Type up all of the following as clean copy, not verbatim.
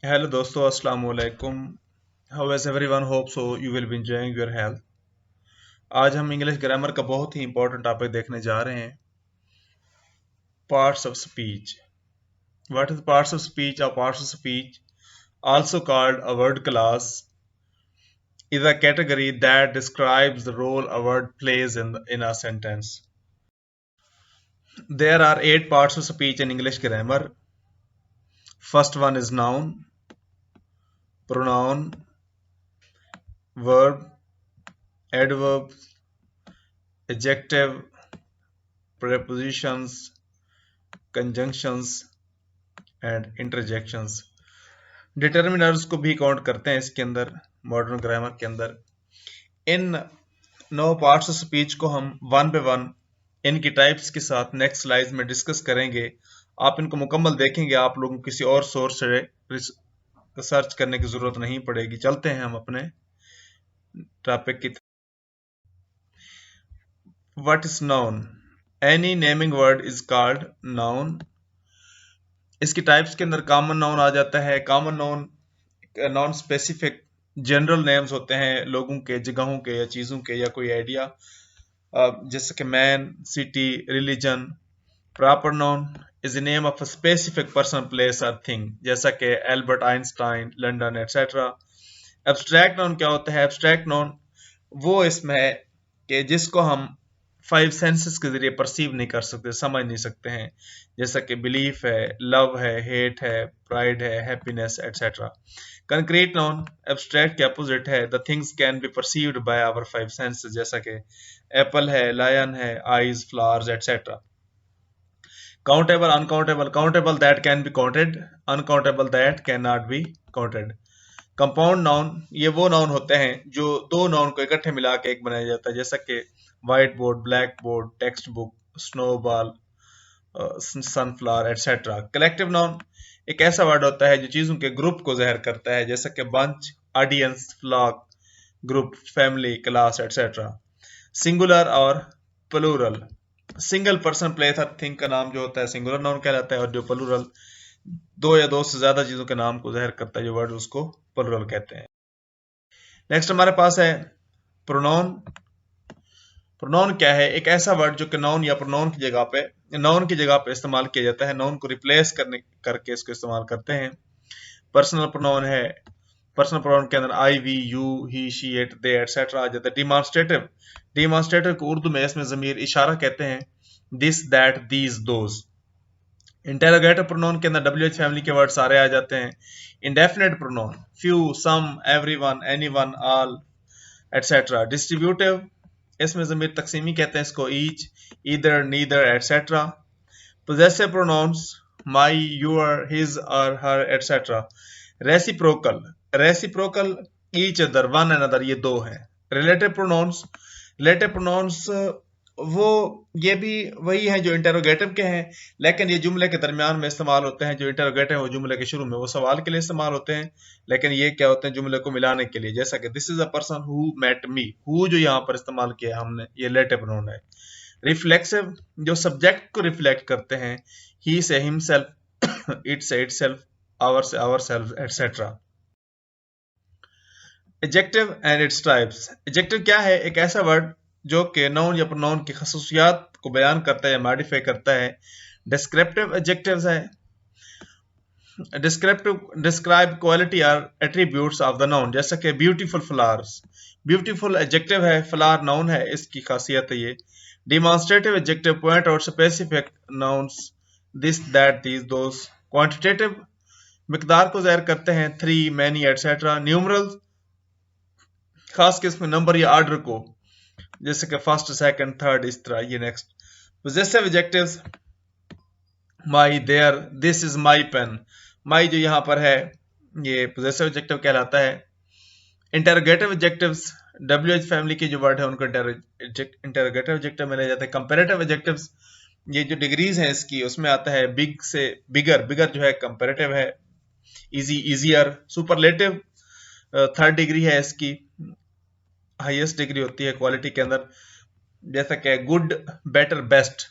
Hello दोस्तों, अस्सलाम वालेकुम। How is everyone? Hope so you will be enjoying your health. आज हम इंग्लिश ग्रामर का बहुत ही इंपॉर्टेंट टॉपिक देखने जा रहे हैं, parts of speech. What is parts of speech? और parts of speech, also called a word class, is a category that describes the role a word plays in a sentence. There are 8 parts of speech in English grammar. First one is noun, pronoun, verb, adverb, adjective, prepositions, conjunctions and interjections. Determiners को भी count करते हैं इसके अंदर, modern grammar के अंदर। इन 9 parts of speech को हम वन बाय वन इनकी टाइप्स के साथ नेक्स्ट स्लाइड में डिस्कस करेंगे। आप इनको मुकम्मल देखेंगे, आप लोगों को किसी और सोर्स से रिसर्च करने की जरूरत नहीं पड़ेगी। चलते हैं हम अपने टॉपिक की। What is noun? Any naming word is called noun. इसकी टाइप्स के अंदर कॉमन नाउन आ जाता है। Common noun non specific general names होते हैं लोगों के, जगहों के या चीज़ों के या कोई आइडिया, जैसे कि man, city, religion. Proper noun is the name of a specific person, place और थिंग, जैसा कि Albert Einstein, London, etcetera. Abstract noun क्या होता है? एब्स्ट्रैक्ट नाउन वो इसमें है कि जिसको हम 5 सेंसेस के जरिए परसीव नहीं कर सकते, समझ नहीं सकते हैं, जैसा कि बिलीफ है, लव है, हेट है, प्राइड है, happiness etcetera. Concrete noun abstract के अपोजिट है। The things can be perceived by our 5 senses, जैसा कि एप्पल है, लायन है, eyes, flowers etcetera. Countable, uncountable. Countable that can be counted, uncountable that can not be counted. Compound noun ये वो noun होते हैं जो दो नाउन को इकट्ठे मिला के एक बनाया जाता है, जैसा कि white board, black board, text book, snowball, sunflower etcetera. Collective noun एक ऐसा वर्ड होता है जो चीजों के ग्रुप को जाहिर करता है, जैसा कि bunch, audience, flock, group, family, class etcetera. Singular और प्लूरल, सिंगल पर्सन, प्लेस और थिंग का नाम जो होता है सिंगुलर नाउन कहलाता है, और जो प्लूरल दो या दो से ज्यादा चीजों के नाम को जाहिर करता है जो वर्ड, उसको प्लूरल कहते हैं। नेक्स्ट हमारे पास है प्रोनाउन। प्रोनाउन क्या है? एक ऐसा वर्ड जो कि नाउन या प्रोनाउन की जगह पे इस्तेमाल किया जाता है, नाउन को रिप्लेस करके इसको इस्तेमाल करते हैं। पर्सनल प्रोनाउन है। पर्सनल प्रोनाउन के अंदर I, we, you, he, she, it, they etcetera आ जाता है। डिमॉन्स्ट्रेटिव, डिमॉन्स्ट्रेटिव को उर्दू में इसमें जमीर इशारा कहते हैं, this, that, these, those. Interrogative pronoun के अंदर डब्ल्यू एच फैमिली के वर्ड सारे आ जाते हैं। Indefinite pronoun few, some, everyone, anyone, all etcetera. Distributive इसमें जमीर तकसीमी कहते हैं इसको, each, either, neither etcetera. Possessive pronouns my, your, his और her etcetera. Reciprocal, reciprocal each other, one another, ये दो हैं। रिलेटिव प्रोनाउंस, रिलेटिव प्रोनाउंस वो ये भी वही हैं जो इंटेरोगेटिव के हैं, लेकिन ये जुमले के दरमियान में इस्तेमाल होते हैं। जो इंटेरोगेटिव है वो जुमले के शुरू में, वो सवाल के लिए इस्तेमाल होते हैं, लेकिन ये क्या होते हैं? जुमले को मिलाने के लिए, जैसा कि this is a person who met me. Who जो यहाँ पर इस्तेमाल किया हमने, ये रिलेटिव प्रोनाउन है। रिफ्लेक्सिव जो सब्जेक्ट को रिफ्लेक्ट करते हैं, ही से हिमसेल्फ, इट से इटसेल्फ, आवर से ourselves etcetera. Adjective and its types. Adjective क्या है? एक ऐसा वर्ड जो कि नाउन या प्रोनाउन की खसूसियात को बयान करता है या मॉडिफाई करता है। डिस्क्रिप्टिव एडजेक्टिव्स है। डिस्क्रिप्टिव डिस्क्राइब क्वालिटी और एट्रीब्यूट्स ऑफ द नाउन, जैसा कि ब्यूटीफुल फ्लावर्स, ब्यूटीफुल एडजेक्टिव है, फ्लावर नाउन है, इसकी खासियत है ये। Demonstrative adjective point out specific nouns, this, that, these, those. Quantitative मिकदार को जाहिर करते हैं, थ्री, मैनी एटसेट्रा। न्यूमरल खास केस में नंबर या ऑर्डर को, जैसे कि फर्स्ट, सेकंड, थर्ड, इस तरह। ये next. Possessive adjectives my, their, this is my pen. My जो यहाँ पर है ये पोजेसिव एडजेक्टिव कहलाता है। Interrogative adjectives W H family के जो वर्ड है उनको इंटरोगेटिव एडजेक्टिव में ले जाते हैं। कंपेरेटिव एडजेक्टिव्स ये जो डिग्रीज हैं इसकी, उसमें आता है बिग से बिगर, बिगर जो है कंपेरेटिव है, easy, easier. Superlative third degree है इसकी, हाईएस्ट डिग्री होती है क्वालिटी के अंदर, जैसा कि good, better, best,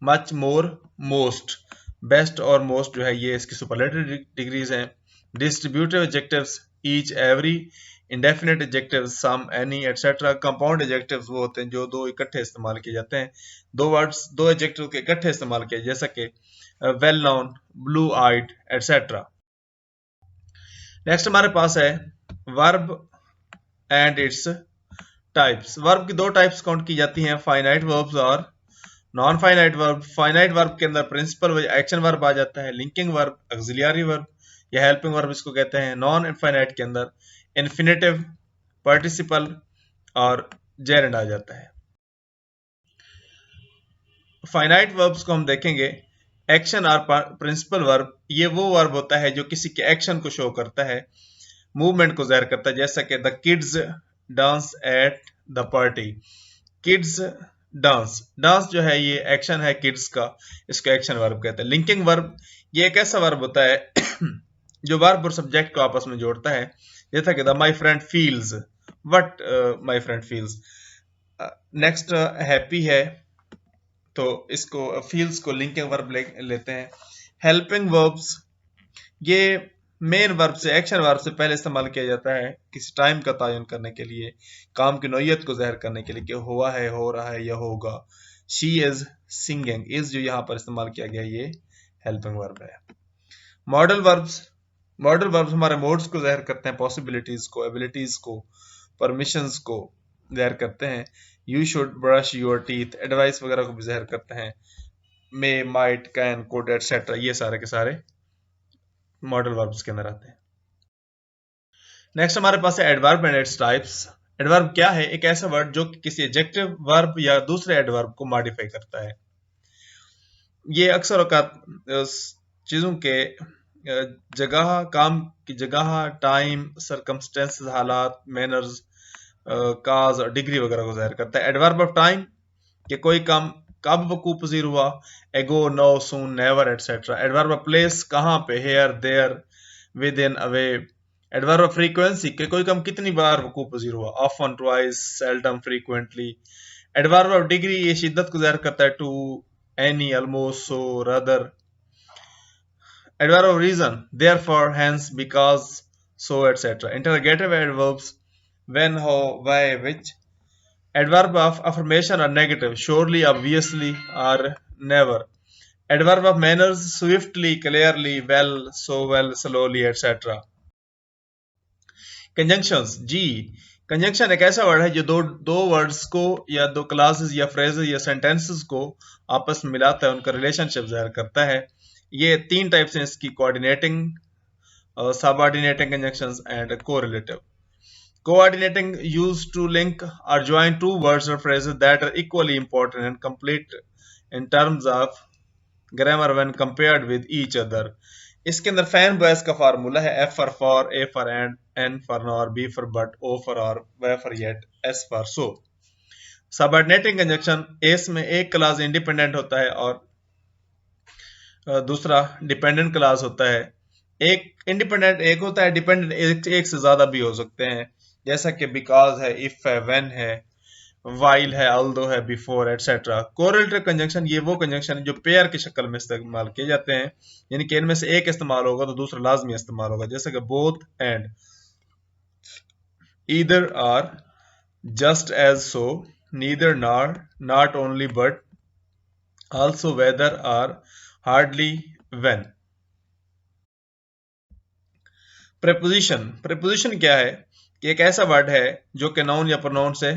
much, more, most. Best और मोस्ट जो है ये इसकी सुपरलेटिव डिग्रीज हैं। Distributive adjectives each, every, indefinite adjectives some, any, etcetera. Compound adjectives वो होते हैं जो दो इकट्ठे इस्तेमाल किए जाते हैं, दो वर्ड्स दो एडजेक्टिव के इकट्ठे इस्तेमाल किए, जैसा कि well known, blue eyed, etcetera. Next हमारे पास है verb and its types. Verb की दो टाइप्स काउंट की जाती हैं, फाइनाइट वर्ब्स और non finite verb. Finite verb के अंदर प्रिंसिपल एक्शन वर्ब आ जाता है, लिंकिंग वर्ब, ऑक्सिलियरी वर्ब या हेल्पिंग वर्ब इसको कहते हैं। नॉन इनफाइनाइट के अंदर इन्फिनेटिव, पार्टिसिपल और जेरेंड आ जाता है। फाइनाइट वर्ब्स को हम देखेंगे, एक्शन और प्रिंसिपल वर्ब, ये वो वर्ब होता है जो किसी के एक्शन को शो करता है, मूवमेंट को जाहिर करता है, जैसा कि the kids dance at the party. Kids dance, dance जो है ये एक्शन है किड्स का, इसको एक्शन वर्ब कहते हैं। लिंकिंग वर्ब, ये एक ऐसा वर्ब होता है जो वर्ब और सब्जेक्ट को आपस में जोड़ता है, जैसा कि the my friend feels, what my friend feels. Next happy है, तो इसको फील्स को लिंकिंग वर्ब लेते हैं। हेल्पिंग वर्ब्स, ये मेन वर्ब से, एक्शन वर्ब से पहले इस्तेमाल किया जाता है किसी टाइम का तयन करने के लिए, काम की नौयत को ज़ाहिर करने के लिए कि हुआ है, हो रहा है या होगा। शी इज सिंगिंग, इज जो यहाँ पर इस्तेमाल किया गया ये हेल्पिंग वर्ब है। मॉडल वर्ब्स, मॉडल वर्ब्स हमारे मोड्स को ज़ाहिर करते हैं, पॉसिबिलिटीज को, एबिलिटीज को, परमिशंस को ज़ाहिर करते हैं। You should brush your teeth, advice वगैरह को भी ज़ाहिर करते हैं। मे, माइट, कैन, कुड, एटसेट्रा, ये सारे के सारे मॉडल वर्ब्स के अंदर आते हैं। नेक्स्ट हमारे पास है adverb and its types. Adverb क्या है? एक ऐसा वर्ड जो किसी एडजेक्टिव वर्ब या दूसरे एडवर्ब को मॉडिफाई करता है। ये अक्सर औकात चीजों के जगह, काम की जगह, टाइम, सरकमस्टेंसेस, हालात, मैनर्स, काज और डिग्री वगैरह को जाहिर करता है। एडवर्ब ऑफ टाइम, कि कोई काम कब वकू पजीर हुआ, ago, no, soon, never, etcetera. Adverb of place, कहाँ पे, here, there, within, away. Adverb of frequency, कि कोई काम कितनी बार वकू पजीर हुआ, often, twice, seldom, frequently. Adverb of degree, ये शिद्दत को जाहिर करता है, too, any, almost, so, rather. Adverb of reason, therefore, hence, because, so, etc. Interrogative adverbs, when, how, why, which. Adverb of affirmation are negative, surely, obviously, or never. Adverb of manners, swiftly, clearly, well, so well, slowly, etc. Conjunctions, ji, conjunction एक ऐसा word है जो दो words को या दो classes या phrases या सेंटेंसेस को आपस में मिलाता है, उनका रिलेशनशिप जाहिर करता है। ये तीन टाइप्स हैं इसकी, coordinating, subordinating conjunctions and correlative. Coordinating, used to link और ज्वाइन टू वर्ड्स और phrases that are equally important and complete in terms of grammar when compared with each other. इसके अंदर फैन बॉयज का formula है, F for, A for and, N for nor, B for but, O for or, Y for yet, S for so. Subordinating conjunction, S में एक class independent होता है और दूसरा डिपेंडेंट क्लास होता है। एक इंडिपेंडेंट एक होता है, डिपेंडेंट एक से ज्यादा भी हो सकते हैं, जैसा कि बिकॉज है, इफ है, व्हेन है, वाइल है, अल्दो है, बिफोर, एटसेट्रा। कोरिलेटिव कंजंक्शन, ये वो कंजंक्शन है जो पेयर की शक्ल में इस्तेमाल किए जाते हैं, यानी कि इनमें से एक इस्तेमाल होगा तो दूसरा लाजमी इस्तेमाल होगा, जैसे कि both and, either or, just as so, neither nor, not only but, also, whether or, hardly, when. Preposition, preposition क्या है कि एक ऐसा वर्ड है जो कि नाउन या प्रोनाउन से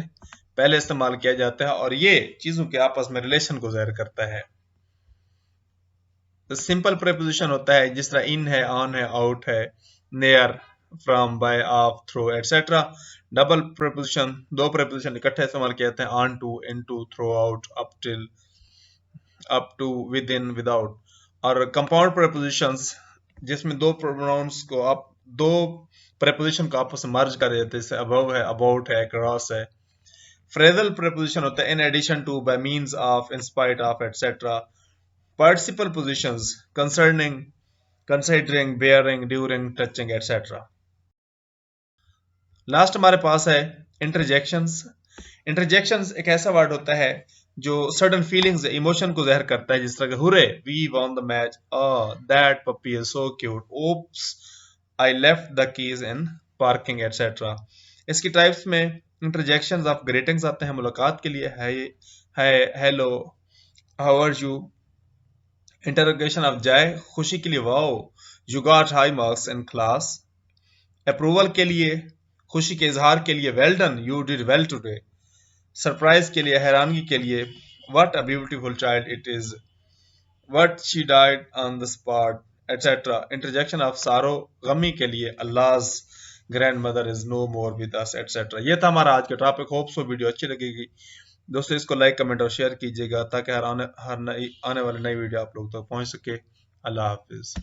पहले इस्तेमाल किया जाता है और ये चीजों के आपस में रिलेशन को जाहिर करता है। तो सिंपल प्रेपोजिशन होता है जिस तरह इन है, ऑन है, आउट है, near, from, by, of, through, etcetera. Double preposition, दो प्रेपोजिशन इकट्ठे इस्तेमाल किए जाते हैं, onto, into, throughout, up till, up to, within, without. और कंपाउंड प्रेपोजिशंस जिसमें दो प्रोनाउंस को आप दो प्रेपोजिशन को आपस में मर्ज कर देते हैं, जैसे अबव है, अबाउट है, अक्रॉस है। फ्रेजल प्रेपोजिशन होता है in addition to, by means of, in spite of, etcetera. Participle prepositions, concerning, considering, bearing, during, touching, etcetera. Last हमारे पास है इंटरजेक्शंस। इंटरजेक्शंस एक ऐसा वर्ड होता है जो सडन फीलिंग्स, इमोशन को जाहिर करता है, जिस तरह hurray, we won the match, that puppy is so cute, oops, I left the keys in parking etcetera. इसकी टाइप्स में इंटरजेक्शंस ऑफ ग्रीटिंग्स आते हैं मुलाकात के लिए, hi hello, how are you. Interrogation of joy, खुशी के लिए wow, you got high marks in class. Approval के लिए, खुशी के इजहार के लिए well done, you did well today. Surprise के लिए, हैरानगी के लिए what a beautiful child it is, what she died on the spot etcetera. Interjection of sorrow, गमी के लिए अल्लाह's grandmother is no more with us etcetera. ये था हमारा आज का टॉपिक। होप सो वीडियो अच्छी लगेगी दोस्तों, इसको लाइक कमेंट और शेयर कीजिएगा ताकि हर आने वाली नई वीडियो आप लोग तक पहुंच सके। अल्लाह हाफिज।